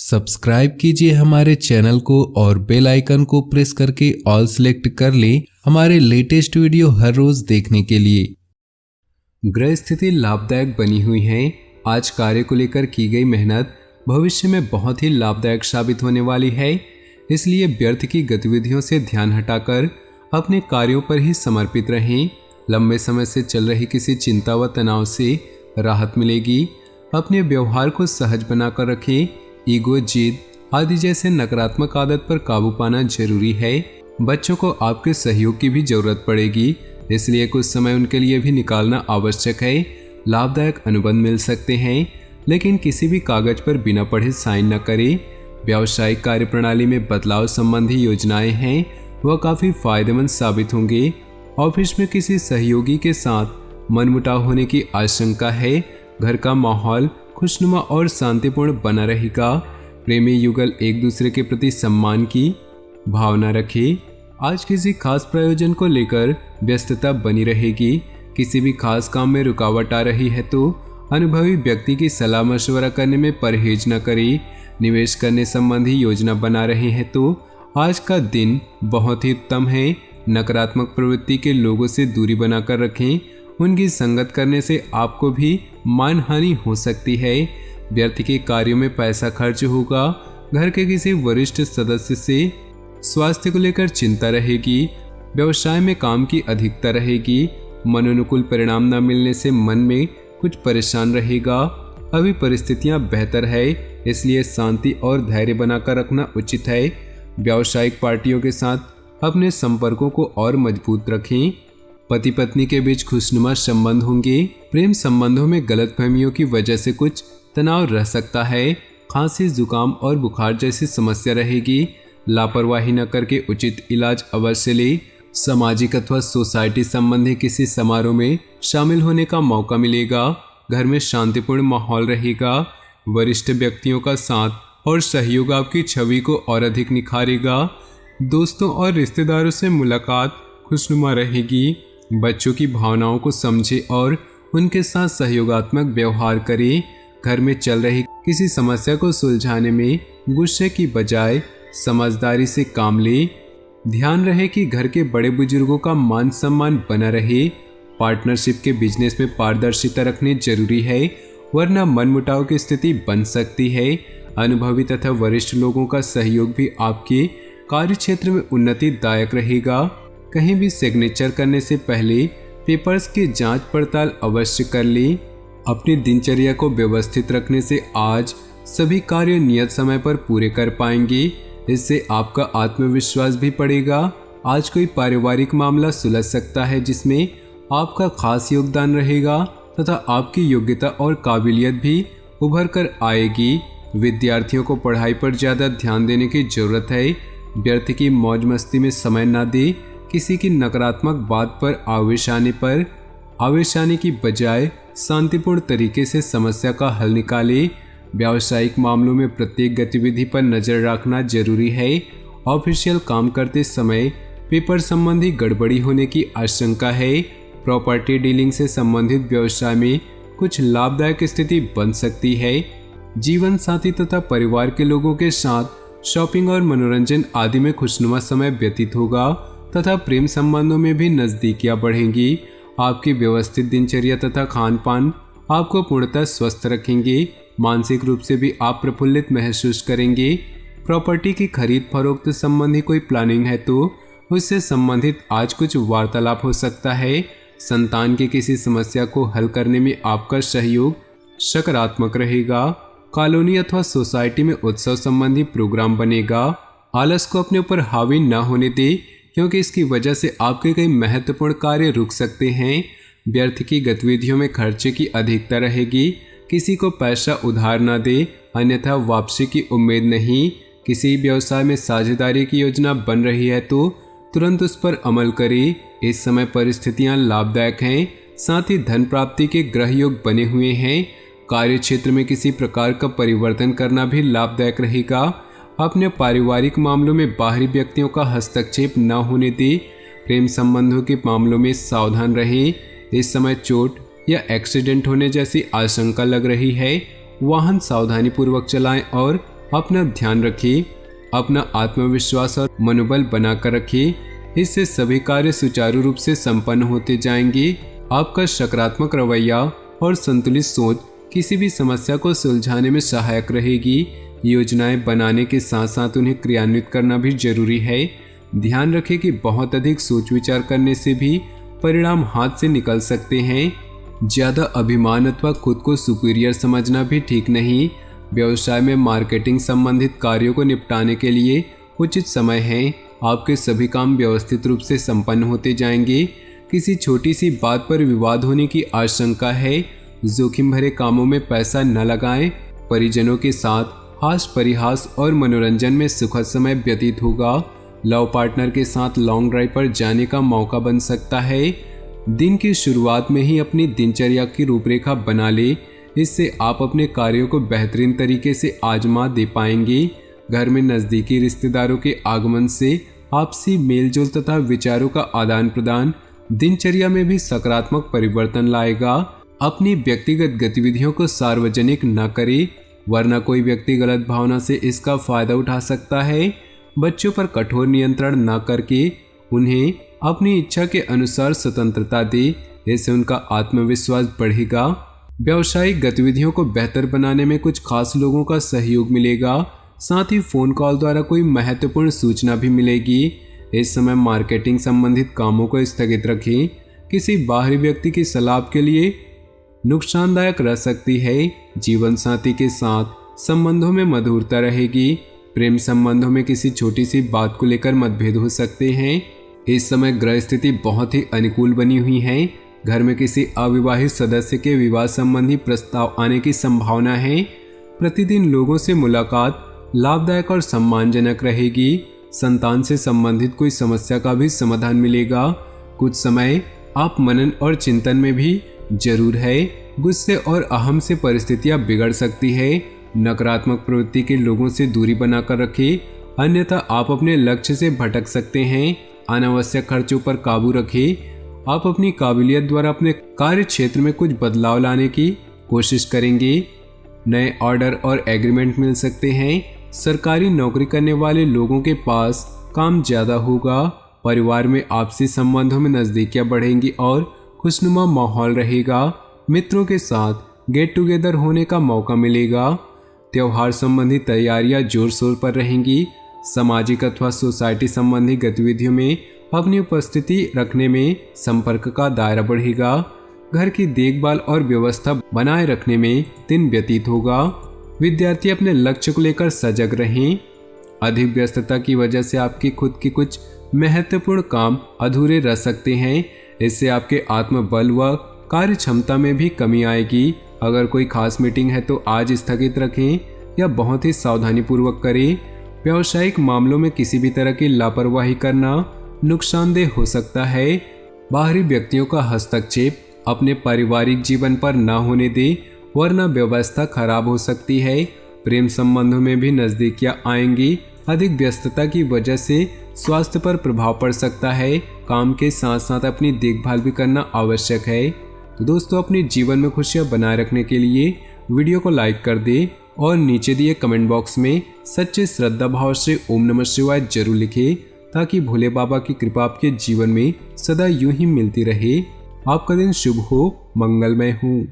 Subscribe कीजिए हमारे channel को और बेल आइकन को प्रेस करके ऑल सेलेक्ट कर लें हमारे लेटेस्ट वीडियो हर रोज देखने के लिए। ग्रह स्थिति लाभदायक बनी हुई है। आज कार्य को लेकर की गई मेहनत भविष्य में बहुत ही लाभदायक साबित होने वाली है। इसलिए व्यर्थ की गतिविधियों से ध्यान हटाकर अपने कार्यों पर ही समर्पित रहें। लंबे समय से चल रही किसी चिंता व तनाव से राहत मिलेगी। अपने व्यवहार को सहज बनाकर रखें। ईगो, जिद आदि जैसे नकारात्मक आदत पर काबू पाना जरूरी है। बच्चों को आपके सहयोग की भी जरूरत पड़ेगी, इसलिए कुछ समय उनके लिए भी निकालना आवश्यक है। लाभदायक अनुबंध मिल सकते हैं, लेकिन किसी भी कागज पर बिना पढ़े साइन न करें। व्यावसायिक कार्यप्रणाली में बदलाव संबंधी योजनाएं हैं, वह काफ़ी फायदेमंद साबित होंगे। ऑफिस में किसी सहयोगी के साथ मनमुटाव होने की आशंका है। घर का माहौल खुशनुमा और शांतिपूर्ण बना रहेगा। प्रेमी युगल एक दूसरे के प्रति सम्मान की भावना रखें। आज किसी खास प्रयोजन को लेकर व्यस्तता बनी रहेगी। किसी भी खास काम में रुकावट आ रही है तो अनुभवी व्यक्ति की सलाह मशवरा करने में परहेज न करें। निवेश करने संबंधी योजना बना रहे हैं तो आज का दिन बहुत ही उत्तम है। नकारात्मक प्रवृत्ति के लोगों से दूरी बनाकर रखें। उनकी संगत करने से आपको भी मानहानि हो सकती है। व्यर्थ के कार्यों में पैसा खर्च होगा। घर के किसी वरिष्ठ सदस्य से स्वास्थ्य को लेकर चिंता रहेगी। व्यवसाय में काम की अधिकता रहेगी। मनोनुकूल परिणाम न मिलने से मन में कुछ परेशान रहेगा। अभी परिस्थितियां बेहतर है, इसलिए शांति और धैर्य बनाकर रखना उचित है। व्यावसायिक पार्टियों के साथ अपने संपर्कों को और मजबूत रखें। पति पत्नी के बीच खुशनुमा संबंध होंगे। प्रेम संबंधों में गलतफहमियों की वजह से कुछ तनाव रह सकता है। खांसी, जुकाम और बुखार जैसी समस्या रहेगी। लापरवाही न करके उचित इलाज अवश्य ले। सामाजिक अथवा सोसाइटी संबंधी किसी समारोह में शामिल होने का मौका मिलेगा। घर में शांतिपूर्ण माहौल रहेगा। वरिष्ठ व्यक्तियों का साथ और सहयोग आपकी छवि को और अधिक निखारेगा। दोस्तों और रिश्तेदारों से मुलाकात खुशनुमा रहेगी। बच्चों की भावनाओं को समझे और उनके साथ सहयोगात्मक व्यवहार करें। घर में चल रही किसी समस्या को सुलझाने में गुस्से की बजाय समझदारी से काम ले। ध्यान रहे कि घर के बड़े बुजुर्गों का मान सम्मान बना रहे। पार्टनरशिप के बिजनेस में पारदर्शिता रखनी जरूरी है, वरना मनमुटाव की स्थिति बन सकती है। अनुभवी तथा वरिष्ठ लोगों का सहयोग भी आपके कार्य क्षेत्र में उन्नतिदायक रहेगा। कहीं भी सिग्नेचर करने से पहले पेपर्स की जांच पड़ताल अवश्य कर लें। अपनी दिनचर्या को व्यवस्थित रखने से आज सभी कार्य नियत समय पर पूरे कर पाएंगे। इससे आपका आत्मविश्वास भी बढ़ेगा। आज कोई पारिवारिक मामला सुलझ सकता है जिसमें आपका खास योगदान रहेगा तथा आपकी योग्यता और काबिलियत भी उभर कर आएगी। विद्यार्थियों को पढ़ाई पर ज़्यादा ध्यान देने की जरूरत है। व्यर्थ की मौज मस्ती में समय न दे। किसी की नकारात्मक बात पर आवेश आने की बजाय शांतिपूर्ण तरीके से समस्या का हल निकालें। व्यावसायिक मामलों में प्रत्येक गतिविधि पर नजर रखना जरूरी है। ऑफिशियल काम करते समय पेपर संबंधी गड़बड़ी होने की आशंका है। प्रॉपर्टी डीलिंग से संबंधित व्यवसाय में कुछ लाभदायक स्थिति बन सकती है। जीवन साथी तथा परिवार के लोगों के साथ शॉपिंग और मनोरंजन आदि में खुशनुमा समय व्यतीत होगा तथा प्रेम संबंधों में भी नजदीकियां बढ़ेंगी। आपकी व्यवस्थित दिनचर्या तथा खान पान आपको पूर्णतः स्वस्थ रखेंगे। मानसिक रूप से भी आप प्रफुल्लित महसूस करेंगे। प्रॉपर्टी की खरीद फरोख्त संबंधी कोई प्लानिंग है तो उससे संबंधित आज कुछ वार्तालाप हो सकता है। संतान की किसी समस्या को हल करने में आपका सहयोग सकारात्मक रहेगा। कॉलोनी अथवा सोसाइटी में उत्सव संबंधी प्रोग्राम बनेगा। आलस को अपने ऊपर हावी न होने दे, क्योंकि इसकी वजह से आपके कई महत्वपूर्ण कार्य रुक सकते हैं। व्यर्थ की गतिविधियों में खर्चे की अधिकता रहेगी। किसी को पैसा उधार न दे, अन्यथा वापसी की उम्मीद नहीं। किसी व्यवसाय में साझेदारी की योजना बन रही है तो तुरंत उस पर अमल करें। इस समय परिस्थितियां लाभदायक हैं। साथ ही धन प्राप्ति के ग्रह योग बने हुए हैं। कार्य क्षेत्र में किसी प्रकार का परिवर्तन करना भी लाभदायक रहेगा। अपने पारिवारिक मामलों में बाहरी व्यक्तियों का हस्तक्षेप न होने दें। प्रेम संबंधों के मामलों में सावधान रहें। इस समय चोट या एक्सीडेंट होने जैसी आशंका लग रही है। वाहन सावधानी पूर्वक चलाएं और अपना ध्यान रखिए, अपना आत्मविश्वास और मनोबल बनाकर रखिए। इससे सभी कार्य सुचारू रूप से संपन्न होते जाएंगे। आपका सकारात्मक रवैया और संतुलित सोच किसी भी समस्या को सुलझाने में सहायक रहेगी। योजनाएं बनाने के साथ साथ उन्हें क्रियान्वित करना भी जरूरी है। ध्यान रखें कि बहुत अधिक सोच विचार करने से भी परिणाम हाथ से निकल सकते हैं। ज्यादा अभिमान अथवा खुद को सुपीरियर समझना भी ठीक नहीं। व्यवसाय में मार्केटिंग संबंधित कार्यों को निपटाने के लिए उचित समय है। आपके सभी काम व्यवस्थित रूप से संपन्न होते जाएंगे। किसी छोटी सी बात पर विवाद होने की आशंका है। जोखिम भरे कामों में पैसा न लगाएं। परिजनों के साथ हास परिहास और मनोरंजन में सुखद समय व्यतीत होगा। लव पार्टनर के साथ लॉन्ग ड्राइव पर जाने का मौका बन सकता है। दिन की शुरुआत में ही अपनी दिनचर्या की रूपरेखा बना ले। इससे आप अपने कार्यों को बेहतरीन तरीके से आजमा दे पाएंगे। घर में नज़दीकी रिश्तेदारों के आगमन से आपसी मेलजोल तथा विचारों का आदान प्रदान दिनचर्या में भी सकारात्मक परिवर्तन लाएगा। अपनी व्यक्तिगत गतिविधियों को सार्वजनिक न करें, वरना कोई व्यक्ति गलत भावना से इसका फायदा उठा सकता है। बच्चों पर कठोर नियंत्रण न करके उन्हें अपनी इच्छा के अनुसार स्वतंत्रता दे। इससे उनका आत्मविश्वास बढ़ेगा। व्यावसायिक गतिविधियों को बेहतर बनाने में कुछ खास लोगों का सहयोग मिलेगा। साथ ही फोन कॉल द्वारा कोई महत्वपूर्ण सूचना भी मिलेगी। इस समय मार्केटिंग संबंधित कामों को स्थगित रखें। किसी बाहरी व्यक्ति की सलाह के लिए नुकसानदायक रह सकती है। जीवन साथी के साथ संबंधों में मधुरता रहेगी। प्रेम संबंधों में किसी छोटी सी बात को लेकर मतभेद हो सकते हैं। इस समय ग्रह स्थिति बहुत ही अनुकूल बनी हुई है। घर में किसी अविवाहित सदस्य के विवाह संबंधी प्रस्ताव आने की संभावना है। प्रतिदिन लोगों से मुलाकात लाभदायक और सम्मानजनक रहेगी। संतान से संबंधित कोई समस्या का भी समाधान मिलेगा। कुछ समय आप मनन और चिंतन में भी जरूर है। गुस्से और अहम से परिस्थितियां बिगड़ सकती है। नकारात्मक प्रवृत्ति के लोगों से दूरी बनाकर रखें, अन्यथा आप अपने लक्ष्य से भटक सकते हैं। अनावश्यक खर्चों पर काबू रखें। आप अपनी काबिलियत द्वारा अपने कार्य क्षेत्र में कुछ बदलाव लाने की कोशिश करेंगे। नए ऑर्डर और एग्रीमेंट मिल सकते हैं। सरकारी नौकरी करने वाले लोगों के पास काम ज़्यादा होगा। परिवार में आपसी संबंधों में नज़दीकियां बढ़ेंगी और खुशनुमा माहौल रहेगा। मित्रों के साथ गेट टुगेदर होने का मौका मिलेगा। त्यौहार संबंधी तैयारियां जोर शोर पर रहेंगी। सामाजिक अथवा सोसाइटी संबंधी गतिविधियों में अपनी उपस्थिति रखने में संपर्क का दायरा बढ़ेगा। घर की देखभाल और व्यवस्था बनाए रखने में दिन व्यतीत होगा। विद्यार्थी अपने लक्ष्य को लेकर सजग रहें। अधिक व्यस्तता की वजह से आपकी खुद की कुछ महत्वपूर्ण काम अधूरे रह सकते हैं। इससे आपके आत्मबल व कार्य क्षमता में भी कमी आएगी। अगर कोई खास मीटिंग है तो आज स्थगित रखें या बहुत ही सावधानी पूर्वक करें। व्यावसायिक मामलों में किसी भी तरह की लापरवाही करना नुकसानदेह हो सकता है। बाहरी व्यक्तियों का हस्तक्षेप अपने पारिवारिक जीवन पर न होने दें, वरना व्यवस्था खराब हो सकती है। प्रेम संबंधों में भी नजदीकियां आएंगी। अधिक व्यस्तता की वजह से स्वास्थ्य पर प्रभाव पड़ सकता है। काम के साथ साथ अपनी देखभाल भी करना आवश्यक है। तो दोस्तों, अपने जीवन में खुशियां बनाए रखने के लिए वीडियो को लाइक कर दें और नीचे दिए कमेंट बॉक्स में सच्चे श्रद्धा भाव से ओम नमः शिवाय जरूर लिखें, ताकि भोले बाबा की कृपा आपके जीवन में सदा यूं ही मिलती रहे। आपका दिन शुभ हो, मंगलमय हो।